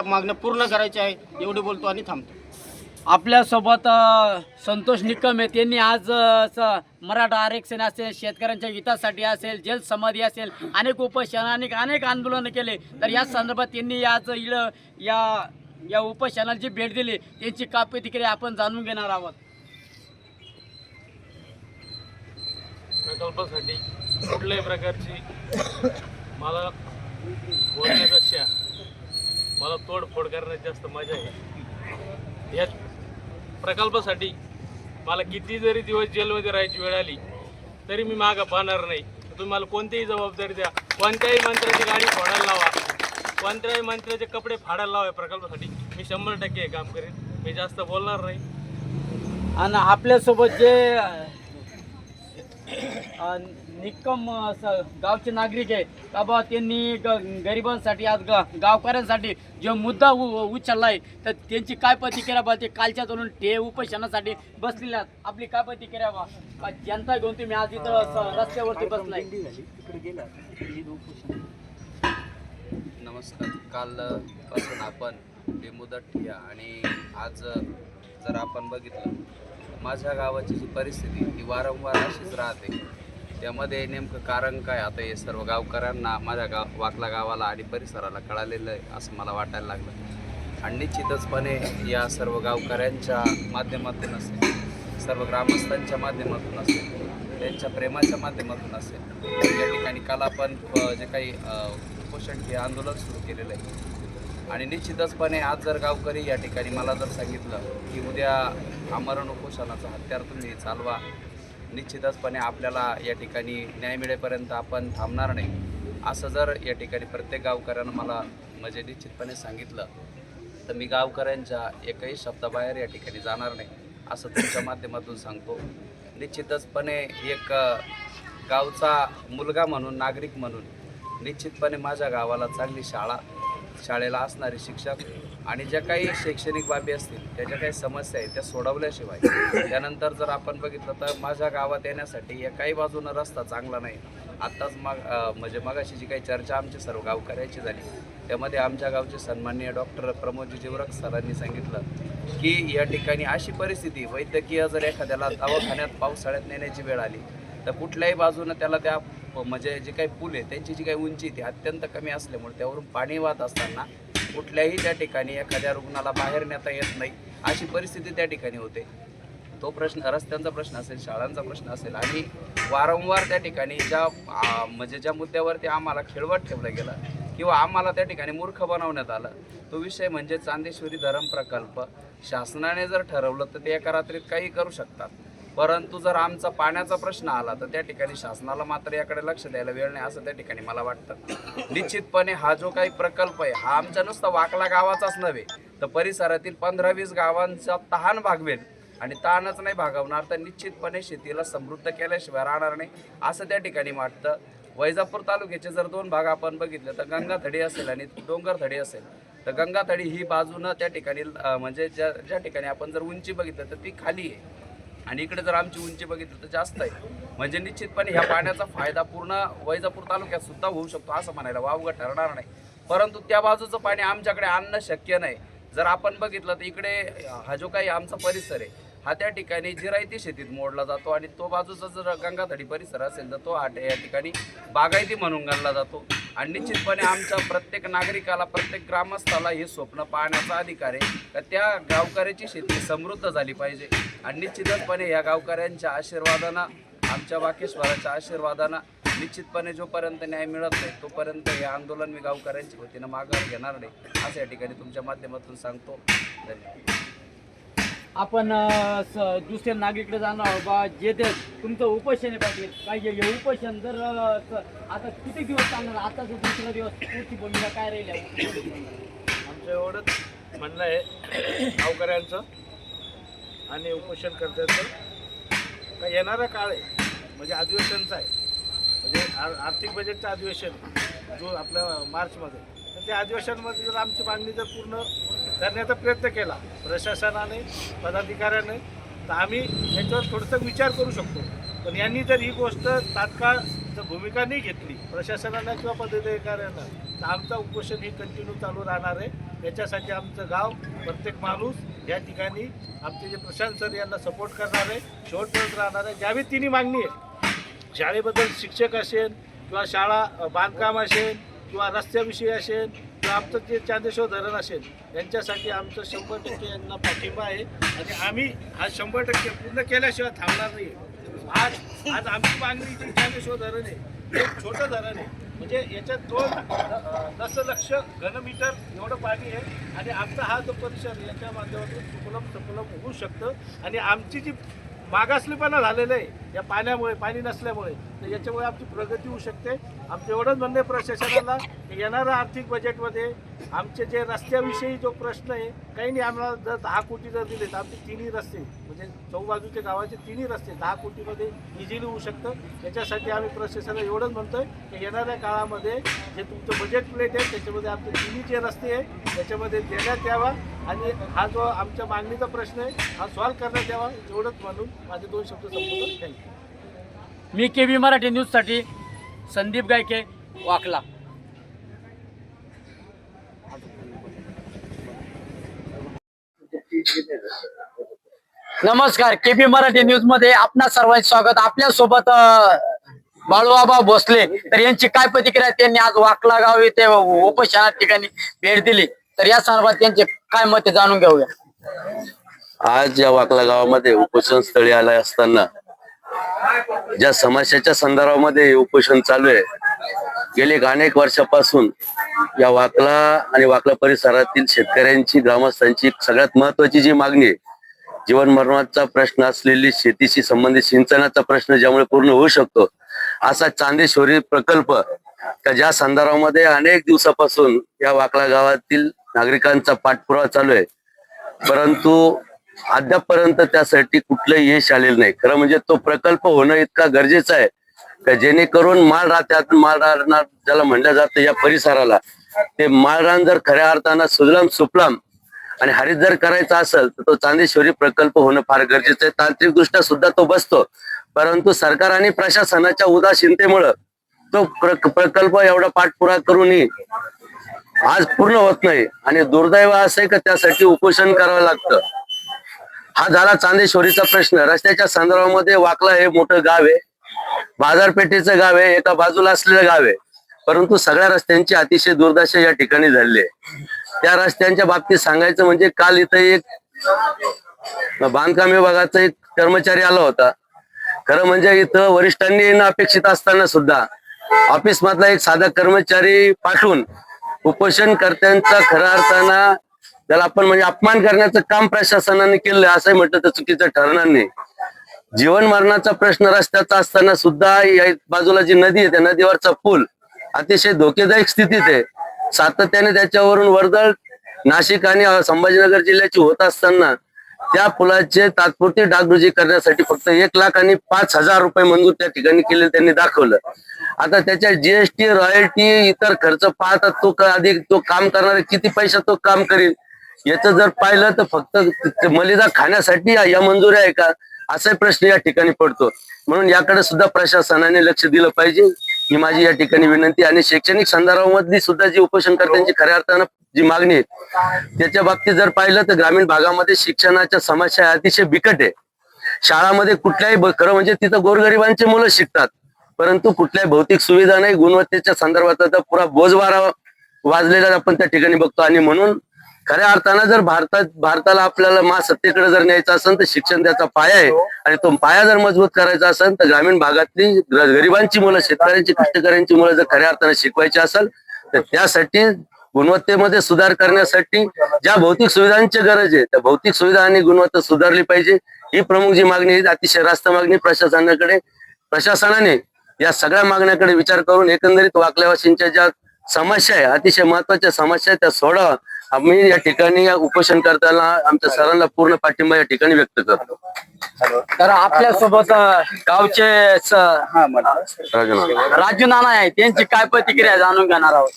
मागण्या पूर्ण करायच्या आहे एवढे बोलतो आणि थांबतो. आपल्यासोबत संतोष निकम आहेत. त्यांनी आज मराठा आरक्षण असेल, शेतकऱ्यांच्या हितासाठी असेल, जल समाधी असेल, अनेक उपोषण अनेक आंदोलनं केले. तर या संदर्भात त्यांनी आज या उपोषणाला जी भेट दिली त्यांची काय प्रतिक्रिया आपण जाणून घेणार आहोत. प्रकल्पासाठी कुठल्याही प्रकारची मला बोलण्यापेक्षा मला तोडफोड करण्यात जास्त मजा आहे. या प्रकल्पासाठी मला किती जरी दिवस जेलमध्ये राहायची वेळ आली तरी मी मागं पाहणार नाही. तुम्ही मला कोणतीही जबाबदारी द्या, कोणत्याही मंत्र्याची गाडी फोडायला लावा, कोणत्याही मंत्र्याचे कपडे फाडायला लावा, प्रकल्पासाठी मी 100% हे काम करेन. मी जास्त बोलणार नाही. आणि आपल्यासोबत जे निकम गावचे नागरिक आहे का बा त्यांनी गरिबांसाठी आज गावकऱ्यांसाठी जो मुद्दा उचलला आहे तर त्यांची काय प्रतिक्रिया बा ते कालच्या धरून ते उपोषणासाठी बसलेल्या आपली काय प्रतिक्रिया बा जनता घेऊन तुम्ही आज इथं रस्त्यावरती बसलाय. नमस्कार. कालपासून आपण बेमुदत ठिया आणि आज जर आपण बघितलं माझ्या गावाची जी परिस्थिती ती वारंवार अशीच राहते. त्यामध्ये नेमकं कारण काय आता हे सर्व गावकऱ्यांना माझ्या वाकला गावाला आणि परिसराला कळालेलं आहे असं मला वाटायला लागलं. आणि निश्चितचपणे या सर्व गावकऱ्यांच्या माध्यमातून असेल, सर्व ग्रामस्थांच्या माध्यमातून असेल, त्यांच्या प्रेमाच्या माध्यमातून असेल, या ठिकाणी काल आपण जे काही उपोषण हे आंदोलन सुरू केलेलं आहे. आणि निश्चितचपणे आज जर गावकरी या ठिकाणी मला जर सांगितलं की उद्या आमरण उपोषणाचं हत्यार तुम्ही चालवा, निश्चितचपणे आपल्याला या ठिकाणी न्याय मिळेपर्यंत आपण थांबणार नाही, असं जर या ठिकाणी प्रत्येक गावकऱ्यानं मला म्हणजे निश्चितपणे सांगितलं तर मी गावकऱ्यांच्या एकही शब्दाबाहेर या ठिकाणी जाणार नाही असं तुमच्या माध्यमातून सांगतो. निश्चितचपणे एक गावचा मुलगा म्हणून, नागरिक म्हणून निश्चितपणे माझ्या गावाला चांगली शाळेला असणारे शिक्षक आणि ज्या काही शैक्षणिक बाबी असतील, त्याच्या काही समस्या आहेत त्या सोडवल्याशिवाय त्यानंतर जर आपण बघितलं तर माझ्या गावात येण्यासाठी एकाही बाजूनं रस्ता चांगला नाही. आत्ताच म्हणजे मगाशी जी काही चर्चा आमची सर्व गावकऱ्याची झाली त्यामध्ये आमच्या गावचे सन्माननीय डॉक्टर प्रमोदजी जिवरक सरांनी सांगितलं की या ठिकाणी अशी परिस्थिती वैद्यकीय जर एखाद्याला दवाखान्यात पावसाळ्यात नेण्याची वेळ आली तर कुठल्याही बाजूनं त्याला त्या म्हणजे जे काही पूल आहे त्यांची जी काही उंची ती अत्यंत कमी असल्यामुळे त्यावरून पाणी वाहत असताना कुठल्याही त्या ठिकाणी एखाद्या रुग्णाला बाहेर नेता येत नाही अशी परिस्थिती त्या ठिकाणी होते. तो प्रश्न रस्त्यांचा प्रश्न असेल, शाळांचा प्रश्न असेल आणि वारंवार त्या ठिकाणी ज्या मुद्द्यावरती आम्हाला खेळवत ठेवलं गेलं किंवा आम्हाला त्या ठिकाणी मूर्ख बनवण्यात आलं तो विषय म्हणजे चांदेश्वरी धरण प्रकल्प. शासनाने जर ठरवलं तर ते एका रात्रीत काही करू शकतात, परंतु जर आमचा पाण्याचा प्रश्न आला तर त्या ठिकाणी शासनाला मात्र याकडे लक्ष द्यायला वेळ नाही असं त्या ठिकाणी मला वाटतं. निश्चितपणे हा जो काही प्रकल्प आहे हा आमच्या नुसता वाकला गावाचाच नव्हे तर परिसरातील 15-20 गावांचा तहान भागवेल आणि तहानच नाही भागवणार तर निश्चितपणे शेतीला समृद्ध केल्याशिवाय राहणार नाही असं त्या ठिकाणी वाटतं. वैजापूर तालुक्याचे जर 2 भाग आपण बघितले तर गंगाथडी असेल आणि डोंगरथडी असेल तर गंगाथडी ही बाजूनं त्या ठिकाणी म्हणजे ज्या ठिकाणी आपण जर उंची बघितलं तर ती खाली आहे आणि इकडे जर आमची उंची बघितली तर जास्त आहे. म्हणजे निश्चितपणे ह्या पाण्याचा फायदा पूर्ण वैजापूर तालुक्यात सुद्धा होऊ शकतो असं म्हणायला वावगं ठरणार नाही, परंतु त्या बाजूचं पाणी आमच्याकडे आणणं शक्य नाही. जर आपण बघितलं तर इकडे हा जो काही आमचा परिसर आहे हा त्या ठिकाणी जिरायती शेतीत मोडला जातो आणि तो बाजूचा जर गंगाथडी परिसर असेल तर तो या ठिकाणी बागायती म्हणून गणला जातो. आणि निश्चितपणे आमच्या प्रत्येक नागरिकाला, प्रत्येक ग्रामस्थाला हे स्वप्न पाहण्याचा अधिकार आहे तर त्या गावकऱ्याची शेती समृद्ध झाली पाहिजे. आणि निश्चितपणे या गावकऱ्यांच्या आशीर्वादानं, आमच्या वाकेश्वराच्या आशीर्वादानं निश्चितपणे जोपर्यंत न्याय मिळत नाही तोपर्यंत हे आंदोलन मी गावकऱ्यांच्या वतीनं माघार घेणार नाही असं या ठिकाणी तुमच्या माध्यमातून सांगतो. धन्यवाद. आपण दुसऱ्या नागरिकडे जाणार बा जे ते तुमचं उपोषण आहे पाटील काय हे उपोषण जर आता किती दिवस चालणार, आता जो दुसरा दिवस पुढची भूमिका काय राहील? आमचं एवढंच म्हणणं आहे गावकऱ्यांचं आणि उपोषणकर्त्यांचं का येणारा काळ आहे म्हणजे अधिवेशनचा आहे, म्हणजे आर्थिक बजेटचं अधिवेशन जो आपल्या मार्चमध्ये, तर त्या अधिवेशनामध्ये जर आमची मागणी जर पूर्ण करण्याचा प्रयत्न केला प्रशासनाने, पदाधिकाऱ्याने तर आम्ही याच्यावर थोडंसं विचार करू शकतो. पण यांनी जर ही गोष्ट तात्काळ जर भूमिका नाही घेतली प्रशासनानं किंवा पदाधिकाऱ्यांना तर आमचं उपोषण हे कंटिन्यू चालू राहणार आहे. याच्यासाठी आमचं गाव प्रत्येक माणूस या ठिकाणी आमचे जे प्रशांत सर यांना सपोर्ट करणार आहे, शेवटपर्यंत राहणार आहे. ज्यावेळी तिन्ही मागणी आहे, शाळेबद्दल शिक्षक असेल किंवा शाळा बांधकाम असेल किंवा रस्त्याविषयी असेल किंवा आमचं जे चांदेश्वर धरण असेल, यांच्यासाठी आमचं 100% यांना पाठिंबा आहे आणि आम्ही हा 100% पूर्ण केल्याशिवाय थांबणार नाही. आज आमची मागणी जी चांदेश्वर धरण आहे, हे एक छोटं धरण आहे, म्हणजे याच्यात 2 दशलक्ष घनमीटर एवढं पाणी आहे आणि आमचा हा जो परिसर आहे, याच्या माध्यमातून सुफलम होऊ शकतं आणि आमची जी मागासलेपणा झालेलं आहे या पाण्यामुळे, पाणी नसल्यामुळे, तर याच्यामुळे आमची प्रगती होऊ शकते. आमचं एवढंच म्हणणं आहे प्रशासनाला, येणाऱ्या आर्थिक बजेटमध्ये आमचे जे रस्त्याविषयी जो प्रश्न आहे, काही नाही, आम्हाला जर 10 कोटी जर दिले तर आमचे तिन्ही रस्ते म्हणजे चौबाजूच्या गावाचे तिन्ही रस्ते 10 कोटीमध्ये इझिली होऊ शकतं. याच्यासाठी आम्ही प्रशासनाला एवढंच म्हणतोय की येणाऱ्या काळामध्ये जे तुमचं बजेट प्लेट आहे त्याच्यामध्ये आमचे तिन्ही जे रस्ते आहे त्याच्यामध्ये देण्यात यावा आणि हा जो आमच्या मागणीचा प्रश्न आहे हा सॉल्व्ह करण्यात यावा, एवढंच म्हणून माझे 2 शब्द संपवतो. थँक्यू. मी KB मराठी न्यूजसाठी संदीप गायके, वाकला. नमस्कार, KB मराठी न्यूज मध्ये आपणा सर्वांचे स्वागत. आपल्या सोबत बाळूबाबा भोसले, तर यांची काय प्रतिक्रिया, त्यांनी आज वाकला गाव येथे उपोषणा ठिकाणी भेट दिली, तर या संदर्भात त्यांचे काय मते जाणून घेऊया. आज या वाकला गावामध्ये उपोषण स्थळी आला असताना ज्या समस्याच्या संदर्भामध्ये उपोषण चालू आहे, गेली अनेक वर्षापासून या वाकला आणि वाकला परिसरातील शेतकऱ्यांची, ग्रामस्थांची सगळ्यात महत्वाची जी मागणी आहे, जीवन मरणाचा प्रश्न असलेली शेतीशी संबंधित सिंचनाचा प्रश्न ज्यामुळे पूर्ण होऊ शकतो असा चांदेश्वरी प्रकल्प, का ज्या संदर्भामध्ये अनेक दिवसापासून या वाकला गावातील नागरिकांचा पाठपुरावा चालू आहे, परंतु अद्यापपर्यंत त्यासाठी कुठलंही यश आलेलं नाही. खरं म्हणजे तो प्रकल्प होणं इतका गरजेचं आहे का जेणेकरून माळरान ज्याला म्हणलं जातं या परिसराला, ते माळरान जर खऱ्या अर्थानं सुजलाम सुफलाम आणि हरित जर करायचा असेल तर तो चांदेश्वरी प्रकल्प होणं फार गरजेचं आहे. तांत्रिक दृष्ट्या सुद्धा तो बसतो, परंतु सरकार आणि प्रशासनाच्या उदासीनतेमुळं तो प्रकल्प एवढा पाठपुरावा करूनही आज पूर्ण होत नाही आणि दुर्दैव असं आहे का त्यासाठी उपोषण करावं लागतं. हा झाला चांदेश्वरीचा प्रश्न. रस्त्याच्या संदर्भामध्ये वाकला हे मोठं गाव आहे, बाजारपेठेचं गाव आहे, एका बाजूला असलेलं गाव आहे, परंतु सगळ्या रस्त्यांची अतिशय दुर्दशा या ठिकाणी झालेली आहे. त्या रस्त्यांच्या बाबतीत सांगायचं म्हणजे काल इथं एक बांधकाम विभागाचा एक कर्मचारी आला होता. खरं म्हणजे इथं वरिष्ठांनी येणं अपेक्षित असताना सुद्धा ऑफिस मधला एक साधा कर्मचारी पाठवून उपोषणकर्त्यांचा खऱ्या अर्थानं त्याला आपण म्हणजे अपमान करण्याचं काम प्रशासनाने केलं असंही म्हटलं तर चुकीचं ठरणार नाही. जीवन मरणाचा प्रश्न रस्त्याचा असताना सुद्धा या बाजूला जी नदी आहे त्या नदीवरचा पूल अतिशय धोकेदायक स्थितीत आहे. सातत्याने त्याच्यावरून वर्दळ नाशिक आणि संभाजीनगर जिल्ह्याची होत असताना त्या पुलाचे तात्पुरती डागडुजी करण्यासाठी फक्त 1,05,000 रुपये मंजूर त्या ठिकाणी केले त्यांनी दाखवलं. आता त्याच्या GST, रॉयल्टी, इतर खर्च पाहता तो अधिक तो काम करणारे किती पैसा तो काम करील याचं जर पाहिलं तर फक्त मलिदा खाण्यासाठी या मंजुरी आहे का असा प्रश्न या ठिकाणी पडतो. म्हणून याकडे सुद्धा प्रशासनाने लक्ष दिलं पाहिजे ही माझी या ठिकाणी विनंती. आणि शैक्षणिक संदर्भामधली सुद्धा जी उपोषणकर्त्यांची खऱ्या अर्थानं जी मागणी आहे त्याच्या बाबतीत जर पाहिलं तर ग्रामीण भागामध्ये शिक्षणाच्या समस्या अतिशय बिकट आहे. शाळामध्ये कुठल्याही खरं म्हणजे तिथं गोरगरिबांची मुलं शिकतात, परंतु कुठल्याही भौतिक सुविधा नाही, गुणवत्तेच्या संदर्भात आता पुरा बोजवारा वाजलेला आपण त्या ठिकाणी बघतो. आणि म्हणून खऱ्या अर्थानं जर भारताला आपल्याला महासत्तेकडे जर न्यायचं असेल तर शिक्षण त्याचा पाया आहे आणि तो पाया जर मजबूत करायचा असेल तर ग्रामीण भागातली गरिबांची मुलं, शेतकऱ्यांची, कष्टकऱ्यांची मुलं जर खऱ्या अर्थानं शिकवायची असेल तर त्यासाठी गुणवत्तेमध्ये सुधार करण्यासाठी ज्या भौतिक सुविधांची गरज आहे त्या भौतिक सुविधा आणि गुणवत्ता सुधारली पाहिजे. ही प्रमुख जी मागणी आहे, अतिशय रास्त मागणी प्रशासनाने या सगळ्या मागण्याकडे विचार करून एकंदरीत वाकल्यावासींच्या ज्या समस्या आहे, अतिशय महत्वाच्या समस्या त्या सोडावा. आम्ही या ठिकाणी या उपोषण करताना आमच्या सरांना पूर्ण पाठिंबा या ठिकाणी व्यक्त करतो. तर आपल्या सोबत गावचे राजू नाना आहे, त्यांची काय प्रतिक्रिया जाणून घेणार आहोत.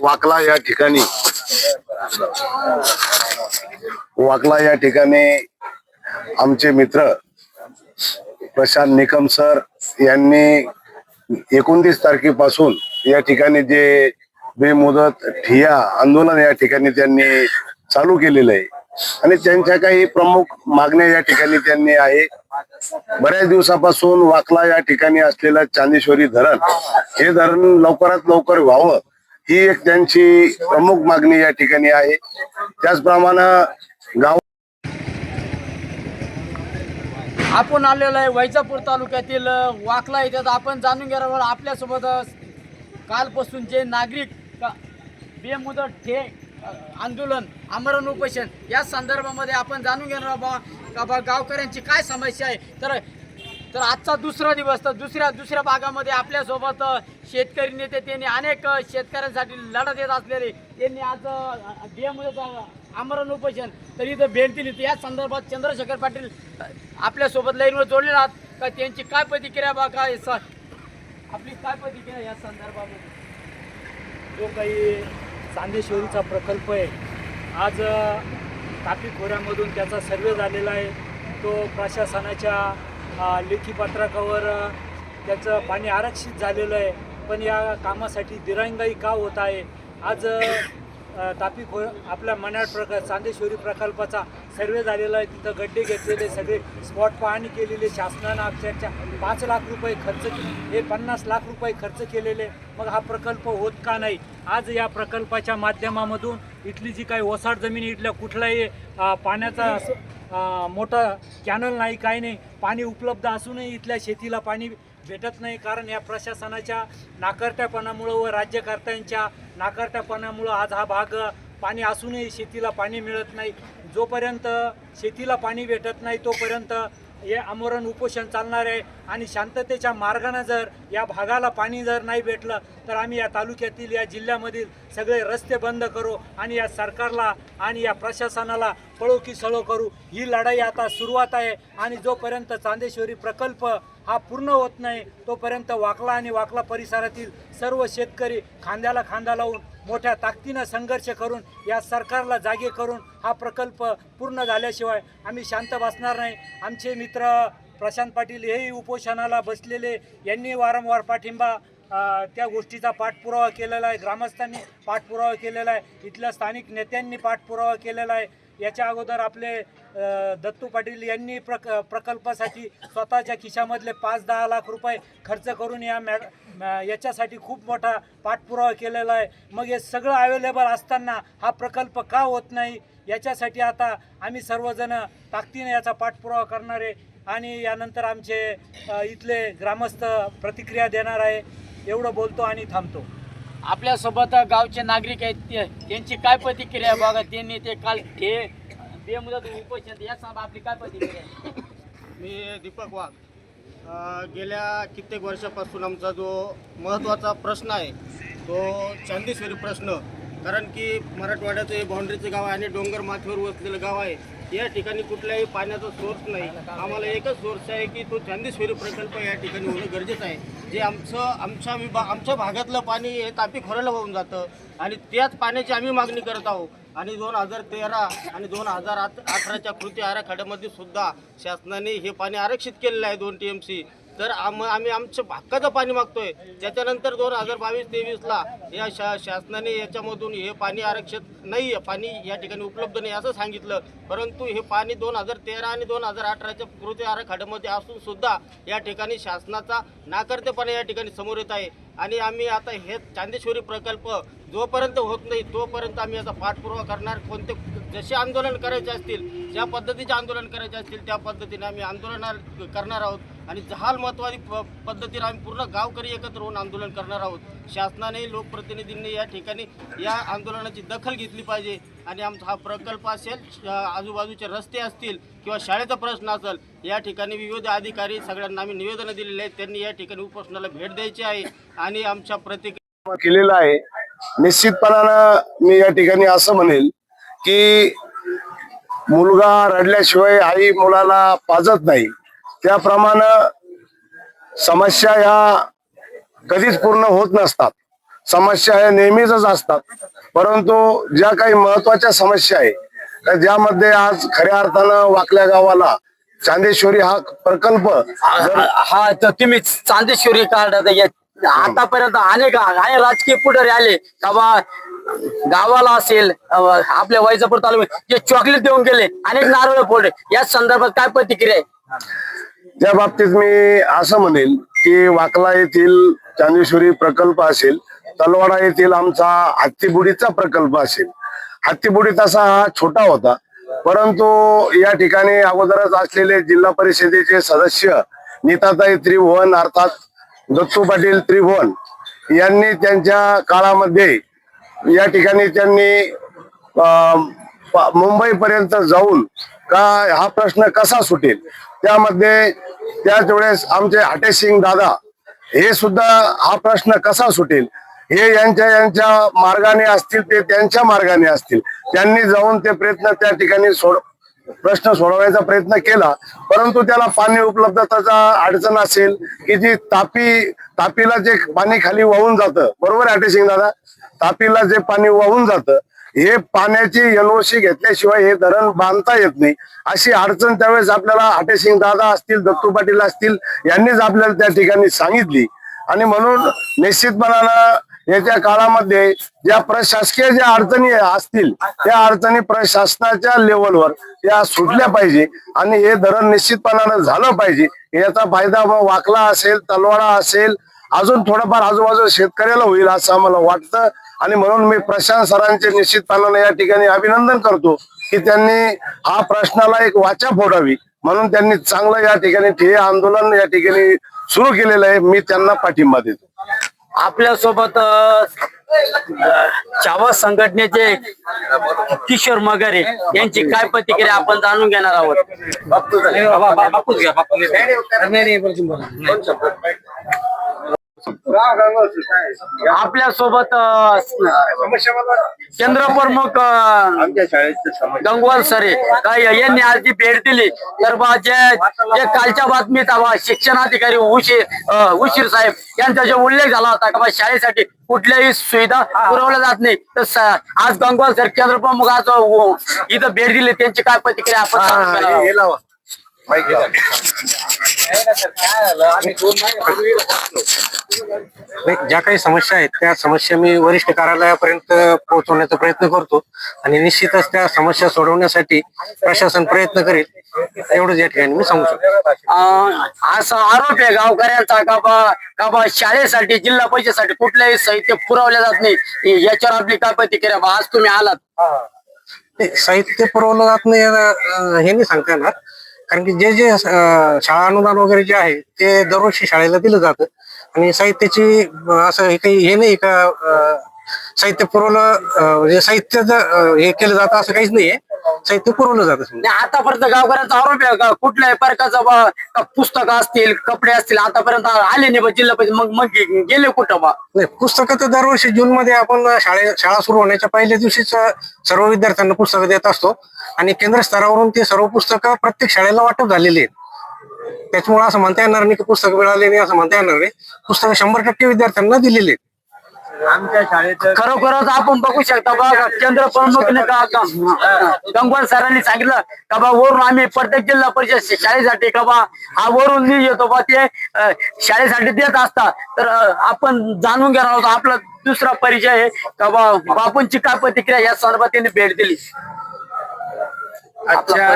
वाकला या ठिकाणी आमचे मित्र प्रशांत निकम सर यांनी 29 तारखेपासून या ठिकाणी जे बेमुदत ठिय्या आंदोलन या ठिकाणी त्यांनी चालू केलेलं आहे आणि त्यांच्या काही प्रमुख मागण्या या ठिकाणी त्यांनी आहे. बऱ्याच दिवसापासून वाकला या ठिकाणी असलेलं चांदेश्वरी धरण हे धरण लवकरात लवकर व्हावं ही एक त्यांची प्रमुख मागणी या ठिकाणी आहे. त्याचप्रमाणे गाव आपण आलेलो आहे वैजापूर तालुक्यातील वाकला इथे. तर आपण जाणून घेणार आपल्यासोबत कालपासून जे नागरिक बेमुदत ठे आंदोलन आमरण उपोषण या संदर्भामध्ये आपण जाणून घेणार का बा गावकऱ्यांची काय समस्या आहे. तर आजचा दुसरा दिवस. तर दुसऱ्या भागामध्ये आपल्यासोबत शेतकरी नेते त्यांनी अनेक शेतकऱ्यांसाठी लढत देत असलेले त्यांनी आज बेमुदत आमरण उपोषण तर इथं भेट दिली. तर या संदर्भात चंद्रशेखर पाटील आपल्यासोबत लाईनवर जोडलेले आहात का त्यांची काय प्रतिक्रिया बा काय आपली काय प्रतिक्रिया या संदर्भामध्ये. जो काही चांदेश्वरीचा प्रकल्प आहे आज तापी खोऱ्यामधून त्याचा सर्वे झालेला आहे. तो प्रशासनाच्या लेखी पत्रकावर त्याचं पाणी आरक्षित झालेलं आहे. पण या कामासाठी दिरंगाई का होत आहे. आज तापी आपल्या मनाड चांदेश्वरी प्रकल्पाचा सर्वे झालेला आहे. तिथं गड्डे घेतलेले सगळे स्पॉट पाहणी केलेले शासनानं अक्षरशः 5 लाख रुपये खर्च हे 50 लाख रुपये खर्च केलेले. मग हा प्रकल्प होत का नाही. आज या प्रकल्पाच्या माध्यमामधून इथली जी काही ओसाड जमीन इथल्या कुठलाही पाण्याचा मोठा कॅनल नाही काही नाही. पाणी उपलब्ध असूनही इथल्या शेतीला पाणी भेटत नाही. कारण या प्रशासनाच्या नाकर्त्यापणामुळं व राज्यकर्त्यांच्या नाकर्त्यापणामुळं आज हा भाग पाणी असूनही शेतीला पाणी मिळत नाही. जोपर्यंत शेतीला पाणी भेटत नाही तोपर्यंत हे आमरण उपोषण चालणार आहे. आणि शांततेच्या मार्गाने जर या भागाला पाणी जर नाही भेटलं तर आम्ही या तालुक्यातील या जिल्ह्यामधील सगळे रस्ते बंद करू आणि या सरकारला आणि या प्रशासनाला पळो की सळो करू. ही लढाई आता सुरुवात आहे. आणि जोपर्यंत चांदेश्वरी प्रकल्प हा पूर्ण होत नाही तोपर्यंत वाकला आणि वाकला परिसरातील सर्व शेतकरी खांद्याला खांदा लावून मोठ्या ताकदीनं संघर्ष करून या सरकारला जागे करून हा प्रकल्प पूर्ण झाल्याशिवाय आम्ही शांत बसणार नाही. आमचे मित्र प्रशांत पाटील हेही उपोषणाला बसलेले. यांनी वारंवार पाठिंबा त्या गोष्टीचा पाठपुरावा केलेला आहे. ग्रामस्थांनी पाठपुरावा केलेला आहे. इथल्या स्थानिक नेत्यांनी पाठपुरावा केलेला आहे. याच्या अगोदर आपले दत्तू पाटील यांनी प्रकल्पासाठी स्वतःच्या खिशामधले 5-10 लाख रुपये खर्च करून याच्यासाठी खूप मोठा पाठपुरावा केलेला आहे. मग हे सगळं अवेलेबल असताना हा प्रकल्प का होत नाही याच्यासाठी आता आम्ही सर्वजण ताकदीने याचा पाठपुरावा करणार आहे. आणि यानंतर आमचे इथले ग्रामस्थ प्रतिक्रिया देणार आहे. एवढं बोलतो आणि थांबतो. आपल्यासोबत गावचे नागरिक आहेत त्यांची काय प्रतिक्रिया बघा. त्यांनी ते काल बेमुदत उपोषण या आपली काय प्रतिक्रिया. मी दीपक वाघ. गेल्या कित्येक वर्षापासून आमचा जो महत्त्वाचा प्रश्न आहे तो चांदेश्वरी प्रश्न. कारण की मराठवाड्याचं हे बाउंड्रीचं गाव आहे आणि डोंगर माथ्यावर वसलेलं गाव आहे. या ठिकाणी कुठल्याही पाण्याचा सोर्स नाही. आम्हाला एकच सोर्स आहे की तो चांदेश्वरी प्रकल्प या ठिकाणी होणं गरजेचं आहे. जे आमच्या भागातलं पाणी हे तापी खोऱ्याला वाहून जातं आणि त्याच पाण्याची आम्ही मागणी करत आहोत. आणि 2013 आणि 2018च्या कृती आराखड्यामध्ये सुद्धा शासनाने हे पाणी आरक्षित केलेलं आहे 2 TMC. तर आम्ही आमचं हक्काचं पाणी मागतोय. त्याच्यानंतर 2022-23ला या शासनाने याच्यामधून हे पाणी आरक्षित नाही आहे, पाणी या ठिकाणी उपलब्ध नाही असं सांगितलं. परंतु हे पाणी 2013 आणि 2018च्या कृती आराखड्यामध्ये असून सुद्धा या ठिकाणी शासनाचा नाकर्तेपणा या ठिकाणी समोर येत आहे. आणि आम्ही आता हे चांदेश्वरी प्रकल्प जोपर्यंत होत नाही तोपर्यंत आम्ही याचा पाठपुरावा करणार. कोणते जसे आंदोलन करायचे असतील ज्या पद्धतीचे आंदोलन करायचे असतील त्या पद्धतीने आम्ही आंदोलन करणार आहोत. आणि जहाल महत्त्वाची पद्धतीने आम्ही पूर्ण गावकरी एकत्र होऊन आंदोलन करणार आहोत. शासनाने लोकप्रतिनिधींनी या ठिकाणी या आंदोलनाची दखल घेतली पाहिजे. आणि आमचा हा प्रकल्प असेल आजूबाजूचे रस्ते असतील किंवा शाळेचा प्रश्न असेल या ठिकाणी विविध अधिकारी सगळ्यांना आम्ही निवेदनं दिलेली आहेत. त्यांनी या ठिकाणी उपोषणाला भेट द्यायची आहे आणि आमच्या प्रतिक्रिया केलेला आहे. निश्चितपणानं मी या ठिकाणी असं म्हणेल की मुलगा रडल्याशिवाय आई मुलाला पाजत नाही. त्याप्रमाणे समस्या ह्या कधीच पूर्ण होत नसतात. समस्या ह्या नेहमीच असतात. परंतु ज्या काही महत्वाच्या समस्या आहे तर ज्यामध्ये आज खऱ्या अर्थानं वाकल्या गावाला चांदेश्वरी हा प्रकल्प हा तर तुम्ही चांदेश्वरी कार्ड आतापर्यंत अनेक राजकीय पुढारी आले का बा गावाला असेल आपल्या वैजापूर तालुक्यात जे चॉकलेट देऊन गेले, अनेक नारळ फोडले, या संदर्भात काय प्रतिक्रिया आहे? त्या बाबतीत मी असं म्हणेल की वाकला येथील चांदेश्वरी प्रकल्प असेल, तलवाडा येथील आमचा हत्तीबुडीचा प्रकल्प असेल. हत्तीबुडी तसा हा छोटा होता, परंतु या ठिकाणी अगोदरच असलेले जिल्हा परिषदेचे सदस्य नीताताई त्रिभुवन अर्थात दत्तू पाटील त्रिभुवन यांनी त्यांच्या काळामध्ये या ठिकाणी त्यांनी मुंबईपर्यंत जाऊन का हा प्रश्न कसा सुटेल, त्यामध्ये त्याच वेळेस आमचे हाटेसिंग दादा हे सुद्धा हा प्रश्न कसा सुटेल हे यांच्या मार्गाने असतील, ते त्यांच्या मार्गाने असतील, त्यांनी जाऊन ते प्रयत्न त्या ठिकाणी प्रश्न सोडवण्याचा प्रयत्न केला. परंतु त्याला पाणी उपलब्धताचा अडचण असेल की जी तापीला जे पाणी खाली वाहून जातं, बरोबर हाटेसिंग दादा, तापीला जे पाणी वाहून जातं हे पाण्याची एनओसी घेतल्याशिवाय हे धरण बांधता येत नाही, अशी अडचण त्यावेळेस आपल्याला हाटेसिंग दादा असतील, दत्तू पाटील असतील यांनीच आपल्याला त्या ठिकाणी सांगितली. आणि म्हणून निश्चितपणानं येत्या काळामध्ये ज्या प्रशासकीय ज्या अडचणी असतील त्या अडचणी प्रशासनाच्या लेवलवर या सुटल्या पाहिजे आणि हे धरण निश्चितपणानं झालं पाहिजे. याचा फायदा मग वाकला असेल, तलवाडा असेल, अजून थोडंफार आजूबाजू शेतकऱ्याला होईल असं आम्हाला वाटतं. आणि म्हणून मी प्रशांत सरांचे निश्चितपणाने या ठिकाणी अभिनंदन करतो की त्यांनी हा प्रश्नाला एक वाचा फोडावी, म्हणून त्यांनी चांगलं या ठिकाणी ठिय्या आंदोलन या ठिकाणी सुरू केलेलं आहे. मी त्यांना पाठिंबा देतो. आपल्यासोबत चावा संघटनेचे किशोर मगारे यांची काय प्रतिक्रिया आपण जाणून घेणार आहोत. आपल्यासोबत केंद्र प्रमुख गंगवाल सरे यांनी आज जी भेट दिली, तर जे कालच्या बातमीत शिक्षणाधिकारी उशीर साहेब यांचा जो उल्लेख झाला होता का शाळेसाठी कुठल्याही सुविधा पुरवल्या जात नाही, तर आज गंगवाल सर केंद्र प्रमुख आज इथं भेट दिली, त्यांची काय प्रतिक्रिया आपण ज्या काही समस्या आहेत त्या समस्या मी वरिष्ठ कार्यालयापर्यंत पोहोचवण्याचा प्रयत्न करतो आणि निश्चितच त्या समस्या सोडवण्यासाठी प्रशासन प्रयत्न करेल, एवढंच या ठिकाणी मी सांगू शकतो. असा आरोप आहे गावकऱ्यांचा का बा शाळेसाठी जिल्हा परिषदेसाठी कुठल्याही साहित्य पुरवल्या जात नाही, याच्यावर आपली काय प्रतिक्रिया? आज तुम्ही आलात, साहित्य पुरवलं जात नाही हे नाही सांगता येणार, कारण की जे शाळा अनुदान वगैरे जे आहे ते दरवर्षी शाळेला दिलं जातं आणि साहित्याची असं हे काही हे नाही का साहित्य पुरवलं म्हणजे साहित्य हे केलं जातं असं काहीच नाहीये, साहित्य पुरवलं जातं. आतापर्यंत गावकऱ्यांचा आरोप आहे का कुठल्याही प्रकारचं पुस्तकं असतील, कपडे असतील आतापर्यंत आले नाही जिल्हा परिषद, मग गेले कुठं बा? नाही, पुस्तकं तर दरवर्षी जून मध्ये आपण शाळा सुरू होण्याच्या पहिल्या दिवशीच सर्व विद्यार्थ्यांना पुस्तकं देत असतो आणि केंद्र स्तरावरून ते सर्व पुस्तकं प्रत्येक शाळेला वाटप झालेली आहेत. त्याच्यामुळे असं म्हणता येणार नाही की पुस्तकं मिळाले नाही असं म्हणता येणार नाही, पुस्तकं 100% विद्यार्थ्यांना दिलेली आहेत. आमच्या शाळेत खरोखरच आपण बघू शकता बा, केंद्र प्रमुखने गंगवाल सरांनी सांगितलं का बा वरून आम्ही प्रत्येक जिल्हा परिषद शाळेसाठी का बा हा वरून येतो बा ते शाळेसाठी देत असता. तर आपण जाणून घेणार आहोत, आपला दुसरा परिचय आहे का बा बापूंची काय प्रतिक्रिया या संदर्भात त्यांनी भेट दिली. अच्छा,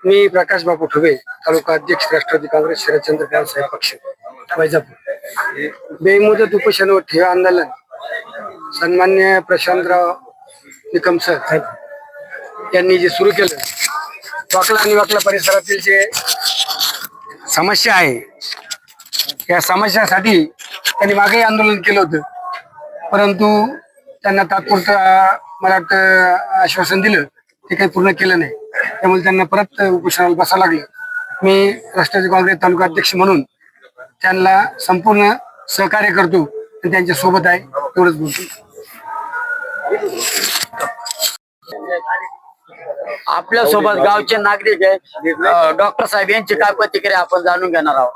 मी प्रकाश बापू ठुबे, तालुका अध्यक्ष राष्ट्रवादी काँग्रेस शरदचंद्र पवार साहेब पक्ष वैजापूर. बेमुदत उपोषण व ठिय्या आंदोलन सन्मान्य प्रशांतराव निकम सर यांनी जे सुरू केलं, वाकला आणि वाकला परिसरातील जे समस्या आहे या समस्यासाठी त्यांनी मागेही आंदोलन केलं होतं, परंतु त्यांना तात्पुरतं मला वाटतं आश्वासन दिलं, ते काही पूर्ण केलं नाही, त्यामुळे त्यांना परत उपोषणाला बसावं लागलं. मी राष्ट्रवादी काँग्रेस तालुका अध्यक्ष म्हणून त्यांना संपूर्ण सहकार्य करतो आणि त्यांच्या सोबत आहे, एवढंच बोलतो. आपल्या सोबत गावचे नागरिक आहे डॉक्टर साहेब यांची काय प्रतिक्रिया आपण जाणून घेणार आहोत.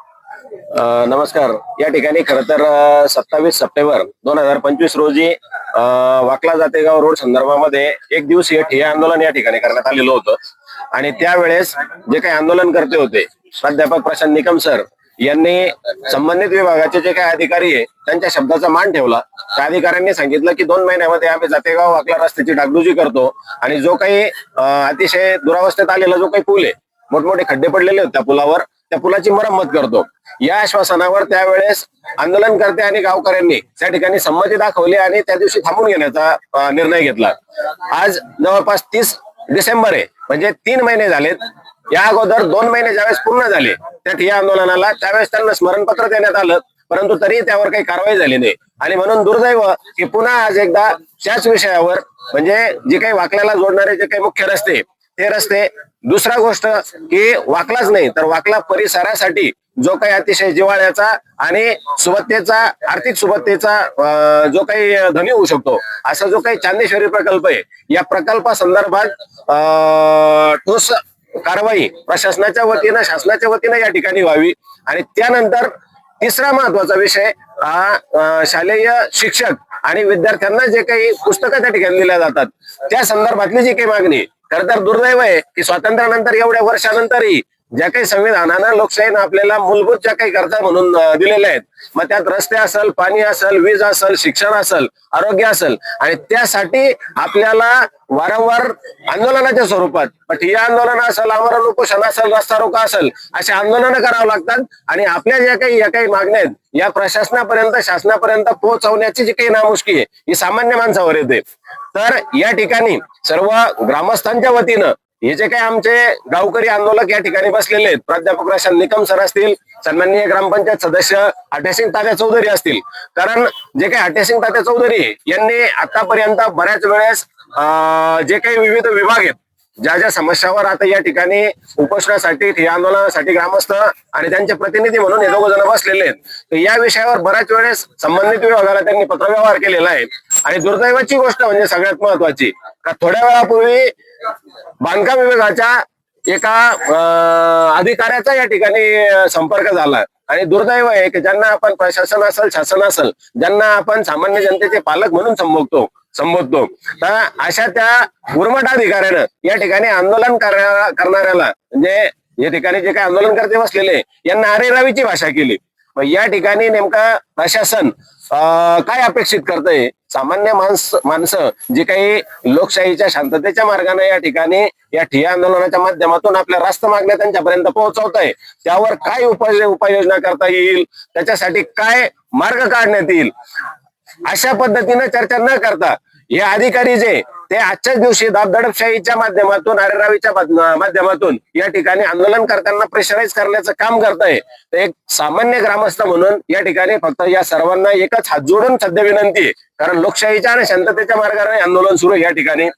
नमस्कार. या ठिकाणी खर तर 27 सप्टेंबर 2025 रोजी वाकला जातेगाव रोड संदर्भामध्ये एक दिवसीय ठिय्या आंदोलन या ठिकाणी करण्यात आलेलं होतं आणि त्यावेळेस जे काही आंदोलन करते होते प्राध्यापक प्रशांत निकम सर यांनी संबंधित विभागाचे जे काही अधिकारी आहे त्यांच्या शब्दाचा मान ठेवला. त्या अधिकाऱ्यांनी सांगितलं की 2 महिन्यामध्ये आम्ही जातेगाव वाकला रस्त्याची डागडुजी करतो आणि जो काही अतिशय दुरावस्थेत आलेला जो काही पूल आहे, मोठमोठे खड्डे पडलेले होते त्या पुलावर, त्या पुलाची मरम्मत करतो. या आश्वासनावर त्यावेळेस आंदोलनकर्ते आणि गावकऱ्यांनी त्या ठिकाणी संमती दाखवली आणि त्या दिवशी थांबून घेण्याचा निर्णय घेतला. आज जवळपास 30 डिसेंबर आहे, म्हणजे 3 महिने झालेत. या अगोदर 2 महिने ज्यावेळेस पूर्ण झाले त्या ठिय्या आंदोलनाला, त्यावेळेस त्यांना स्मरणपत्र देण्यात आलं, परंतु तरी त्यावर काही कारवाई झाली नाही. आणि म्हणून दुर्दैव की पुन्हा आज एकदा त्याच विषयावर, म्हणजे जे काही वाकल्याला जोडणारे जे काही मुख्य रस्ते, ते रस्ते, दुसरा गोष्ट की वाकलाच नाही तर वाकला परिसरासाठी जो काही अतिशय जिव्हाळ्याचा आणि सुबत्तेचा, आर्थिक सुबत्तेचा जो काही धनी होऊ शकतो असा जो काही चांदेश्वरी प्रकल्प आहे, या प्रकल्पासंदर्भात ठोस कारवाई प्रशासनाच्या वतीनं, शासनाच्या वतीनं या ठिकाणी व्हावी. आणि त्यानंतर तिसरा महत्वाचा विषय हा शालेय शिक्षक आणि विद्यार्थ्यांना जे काही पुस्तकं त्या ठिकाणी दिल्या जातात त्या संदर्भातली जी काही मागणी, खरं तर दुर्दैव आहे की स्वातंत्र्यानंतर एवढ्या वर्षानंतरही ज्या काही संविधानानं लोकशाहीनं आपल्याला मूलभूत ज्या काही गरजा म्हणून दिलेल्या आहेत, मग त्यात रस्ते असेल, पाणी असेल, वीज असेल, शिक्षण असेल, आरोग्य असेल, आणि त्यासाठी आपल्याला वारंवार आंदोलनाच्या स्वरूपात ठिय्या आंदोलन असेल, आमरण उपोषण असेल, रस्ता रोका असेल, असे आंदोलनं करावं लागतात. आणि आपल्या ज्या काही मागण्या आहेत या प्रशासनापर्यंत, शासनापर्यंत पोहोचवण्याची जी काही नामुष्की आहे ही सामान्य माणसावर येते. तर या ठिकाणी सर्व ग्रामस्थांच्या वतीनं हे जे काही आमचे गावकरी आंदोलक या ठिकाणी बसलेले आहेत, प्राध्यापक प्रशांत निकम सर असतील, सन्माननीय ग्रामपंचायत सदस्य हटेसिंग तात्या चौधरी असतील, कारण जे काही हटेसिंग तात्या चौधरी यांनी आतापर्यंत बऱ्याच वेळेस जे काही विविध विभाग आहेत, ज्या ज्या समस्यावर आता या ठिकाणी उपोषणासाठी, ठिय्या आंदोलनासाठी ग्रामस्थ आणि त्यांचे प्रतिनिधी म्हणून हे 2 जण बसलेले आहेत, तर या विषयावर बऱ्याच वेळेस संबंधित विभागाला त्यांनी पत्रव्यवहार केलेला आहे. आणि दुर्दैवाची गोष्ट म्हणजे सगळ्यात महत्वाची का थोड्या वेळापूर्वी बांधकाम विभागाच्या एका अधिकाऱ्याचा या ठिकाणी संपर्क झाला. आणि दुर्दैव आहे की ज्यांना आपण प्रशासन असेल, शासन असेल, ज्यांना आपण सामान्य जनतेचे पालक म्हणून संबोधतो, तर अशा त्या उर्मट अधिकाऱ्यानं या ठिकाणी आंदोलन करणाऱ्याला, म्हणजे या ठिकाणी जे काही आंदोलनकर्ते बसलेले यांना अरेरावीची भाषा केली. मग या ठिकाणी नेमका प्रशासन काय अपेक्षित करतंय? सामान्य माणसं जे काही लोकशाहीच्या शांततेच्या मार्गाने या ठिकाणी या ठिय्या आंदोलनाच्या माध्यमातून आपल्या रास्त मागण्या त्यांच्यापर्यंत पोहोचवत आहे, त्यावर काय उपाययोजना करता येईल, त्याच्यासाठी काय मार्ग काढण्यात येईल, अशा पद्धतीने चर्चा न करता हे अधिकारी जे ते आजच्याच दिवशी दाबदडपशाहीच्या माध्यमातून, अरेरावीच्या माध्यमातून या ठिकाणी आंदोलन करताना प्रेशराईज करण्याचं काम करताय. तर एक सामान्य ग्रामस्थ म्हणून या ठिकाणी फक्त या सर्वांना एकच हात जोडून सध्या विनंती आहे, कारण लोकशाहीच्या आणि शांततेच्या मार्गाने आंदोलन सुरू आहे. या ठिकाणी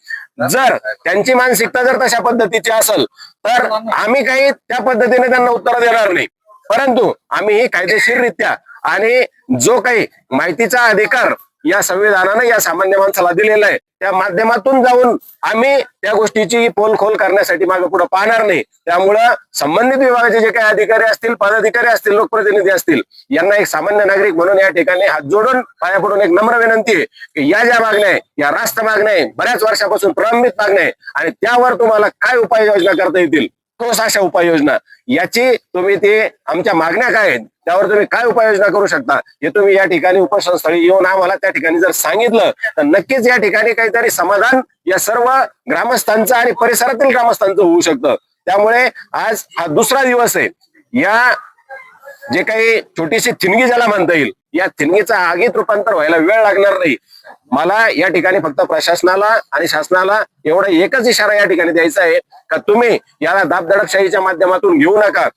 जर त्यांची मानसिकता जर तशा पद्धतीची असेल तर आम्ही काही त्या पद्धतीने त्यांना उत्तर देणार नाही, परंतु आम्ही ही कायदेशीररित्या आणि जो काही माहितीचा अधिकार या संविधानाने या सामान्य माणसाला दिलेला आहे त्या माध्यमातून जाऊन आम्ही त्या गोष्टीची पोलखोल करण्यासाठी मागे पुढे पाहणार नाही. त्यामुळं संबंधित विभागाचे जे काही अधिकारी असतील, पदाधिकारी असतील, लोकप्रतिनिधी असतील, यांना एक सामान्य नागरिक म्हणून या ठिकाणी हात जोडून पाया पडून एक नम्र विनंती आहे की या ज्या मागण्या आहे, या रास्त मागण्या आहे, बऱ्याच वर्षापासून प्रलंबित मागण्या आहे आणि त्यावर तुम्हाला काय उपाययोजना करता येतील, ठोस अशा उपाययोजना, याची तुम्ही ते आमच्या मागण्या काय आहेत त्यावर तुम्ही काय उपाययोजना करू शकता हे तुम्ही या ठिकाणी उपोषणस्थळी येऊन आम्हाला त्या ठिकाणी जर सांगितलं तर नक्कीच या ठिकाणी काहीतरी समाधान या सर्व ग्रामस्थांचं आणि परिसरातील ग्रामस्थांचं होऊ शकतं. त्यामुळे आज हा दुसरा दिवस आहे. या जे काही छोटीशी थिणगी ज्याला म्हणता येईल, या थिणगीचं आगीत रूपांतर व्हायला वेळ लागणार नाही. मला या ठिकाणी फक्त प्रशासनाला आणि शासनाला एवढा एकच इशारा या ठिकाणी द्यायचा आहे का तुम्ही याला दाबदडपशाहीच्या माध्यमातून घेऊ नका,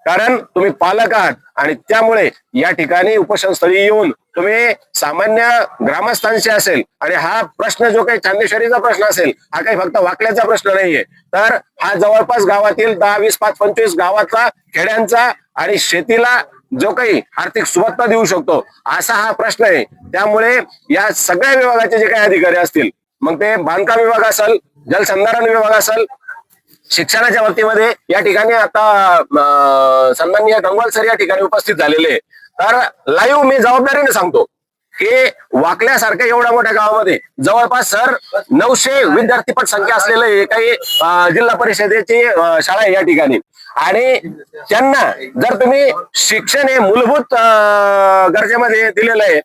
कारण तुम्ही पालक आहात आणि त्यामुळे या ठिकाणी उपोषणस्थळी येऊन तुम्ही सामान्य ग्रामस्थांशी असेल आणि हा प्रश्न जो काही चांदेश्वरीचा प्रश्न असेल हा काही फक्त वाकल्याचा प्रश्न नाहीये, तर हा जवळपास गावातील 10, 20, 5, 25 गावाचा, खेड्यांचा आणि शेतीला जो काही आर्थिक सुबत्ता देऊ शकतो असा हा प्रश्न आहे. त्यामुळे या सगळ्या विभागाचे जे काही अधिकारी असतील, मग ते बांधकाम विभाग असेल, जलसंधारण विभाग असेल, शिक्षणाच्या बाबतीमध्ये या ठिकाणी आता सन्माननीय गंगवाल सर या ठिकाणी उपस्थित झालेले, तर लाईव्ह मी जबाबदारीने सांगतो की वाकल्यासारख्या एवढ्या मोठ्या गावामध्ये जवळपास सर 900 विद्यार्थी पट संख्या असलेलं हे काही जिल्हा परिषदेची शाळा आहे या ठिकाणी. आणि त्यांना जर तुम्ही शिक्षण हे मूलभूत गरजेमध्ये दिलेलं आहे,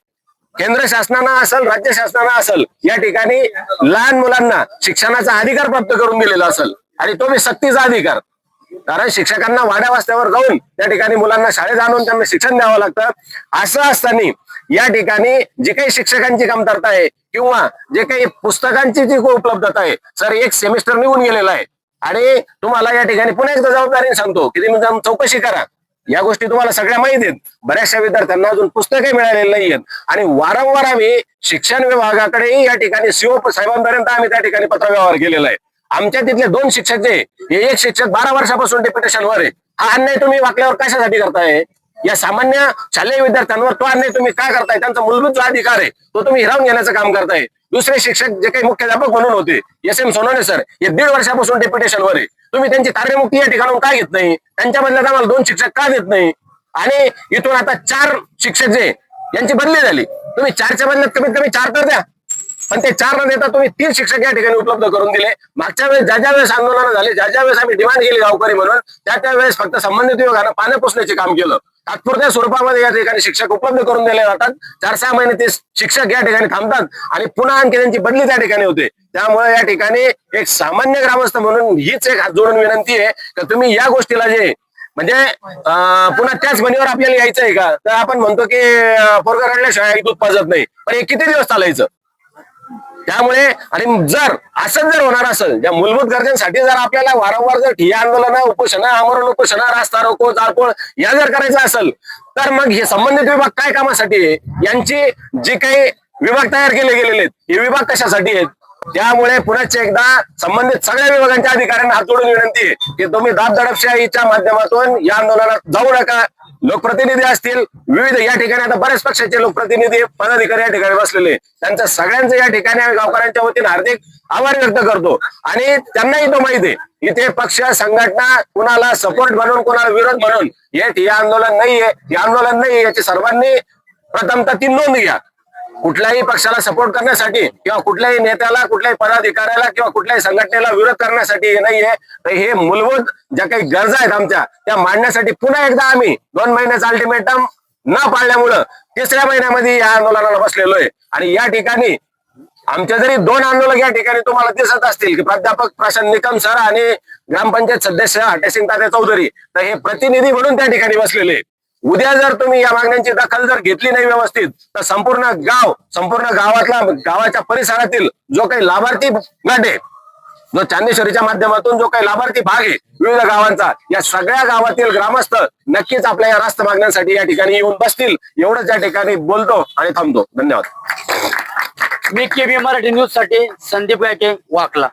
केंद्र शासनानं असेल राज्य शासनानं असेल या ठिकाणी लहान मुलांना शिक्षणाचा अधिकार प्राप्त करून दिलेला असेल, आणि तो बी सक्तीचा अधिकार. कारण शिक्षकांना वाड्या वस्त्यावर जाऊन त्या ठिकाणी मुलांना शाळेत आणून त्यांना शिक्षण द्यावं लागतं. असं असताना या ठिकाणी जी काही शिक्षकांची कमतरता आहे किंवा जे काही पुस्तकांची जी उपलब्धता आहे सर, एक सेमिस्टर निघून गेलेला आहे. आणि तुम्हाला या ठिकाणी पुन्हा एकदा जबाबदारीने सांगतो की तुम्ही जाऊन चौकशी करा. या गोष्टी तुम्हाला सगळ्या माहिती आहेत. बऱ्याचशा विद्यार्थ्यांना अजून पुस्तकही मिळालेली नाहीयेत. आणि वारंवार आम्ही शिक्षण विभागाकडेही या ठिकाणी सीओ साहेबांपर्यंत आम्ही त्या ठिकाणी पत्रव्यवहार केलेला आहे. आमच्या तिथले 2 शिक्षक जे हे एक शिक्षक 12 वर्षापासून डेप्युटेशनवर आहे. हा अन्याय तुम्ही वाकल्यावर कशासाठी करताय? या सामान्य शालेय विद्यार्थ्यांवर तो अन्याय तुम्ही काय करताय? त्यांचा मूलभूत जो अधिकार आहे तो तुम्ही हिरावून घेण्याचं काम करताय. दुसरे शिक्षक जे काही मुख्याध्यापक म्हणून होते SM सोनवणे सर, हे 1.5 वर्षापासून डेप्युटेशनवर आहे. तुम्ही त्यांची कार्यमुक्ती या ठिकाणाहून का घेत नाही? त्यांच्या बदल्यात आम्हाला 2 शिक्षक का देत नाही? आणि इथून आता 4 शिक्षक जे यांची बदली झाली, तुम्ही 4च्या बदल्यात कमीत कमी 4 तर द्या. पण ते 4 न देता तुम्ही 3 शिक्षक या ठिकाणी उपलब्ध करून दिले. मागच्या वेळेस ज्या वेळेस आंदोलन झाले, ज्या वेळेस आम्ही डिमांड केली गावकरी म्हणून, त्या वेळेस फक्त संबंधित विभागानं पानं पुसण्याचे काम केलं. तात्पुरत्या स्वरूपामध्ये या ठिकाणी शिक्षक उपलब्ध करून दिले जातात. 4-6 महिने ते शिक्षक या ठिकाणी थांबतात आणि पुन्हा आणखी त्यांची बदली त्या ठिकाणी होते. त्यामुळे या ठिकाणी एक सामान्य ग्रामस्थ म्हणून हीच एक हात जोडून विनंती आहे की तुम्ही या गोष्टीला जे म्हणजे पुन्हा त्याच म्हणीवर आपल्याला यायचं आहे का? तर आपण म्हणतो की पोरगा रडल्याशिवाय दूध पाजत नाही, पण हे किती दिवस चालायचं? त्यामुळे आणि जर असंच जर होणार असेल, ज्या मूलभूत गरजांसाठी जर आपल्याला वारंवार जर ठिय्या आंदोलन, उपोषण, आमरण उपोषण, रास्ता रोको, जाळपोळ या जर करायचं असेल, तर मग हे संबंधित विभाग काय कामासाठी आहे? यांची जे काही विभाग तयार केले गेलेले आहेत, हे विभाग कशासाठी आहेत? त्यामुळे पुन्हा एकदा संबंधित सगळ्या विभागांच्या अधिकाऱ्यांना हात जोडून विनंती आहे की तुम्ही दाबदडपशाहीच्या माध्यमातून या आंदोलनात जाऊ नका. लोकप्रतिनिधी असतील विविध या ठिकाणी, आता बऱ्याच पक्षाचे लोकप्रतिनिधी पदाधिकारी या ठिकाणी बसलेले, त्यांच्या सगळ्यांचं या ठिकाणी आम्ही गावकऱ्यांच्या वतीने हार्दिक आभार व्यक्त करतो. आणि त्यांनाही तो माहिती आहे इथे पक्ष संघटना कुणाला सपोर्ट म्हणून कुणाला विरोध म्हणून हे आंदोलन नाहीये, हे आंदोलन नाही, याची सर्वांनी प्रथमतः ती नोंद घ्या. कुठल्याही पक्षाला सपोर्ट करण्यासाठी किंवा कुठल्याही नेत्याला, कुठल्याही पदाधिकाऱ्याला किंवा कुठल्याही संघटनेला विरोध करण्यासाठी हे नाहीये. तर हे मूलभूत ज्या काही गरजा आहेत आमच्या त्या मांडण्यासाठी पुन्हा एकदा आम्ही 2 महिन्याचा अल्टिमेटम न पाळल्यामुळं 3ऱ्या महिन्यामध्ये या आंदोलनाला बसलेलो आहे. आणि या ठिकाणी आमच्या जरी 2 आंदोलक या ठिकाणी तुम्हाला दिसत असतील की प्राध्यापक प्रशांत निकम सर आणि ग्रामपंचायत सदस्य हटेसिंग तात्या चौधरी, तर हे प्रतिनिधी म्हणून त्या ठिकाणी बसलेले. उद्या जर तुम्ही या मागण्यांची दखल जर घेतली नाही व्यवस्थित, तर संपूर्ण गावातला गावाच्या परिसरातील जो काही लाभार्थी गट आहे, जो चांदेश्वरीच्या माध्यमातून जो काही लाभार्थी भाग आहे विविध गावांचा, या सगळ्या गावातील ग्रामस्थ नक्कीच आपल्या या रास्त मागण्यांसाठी या ठिकाणी येऊन बसतील. एवढंच या ठिकाणी बोलतो आणि थांबतो. धन्यवाद. मी KB मराठी न्यूज साठी संदीप गायके, वाकला.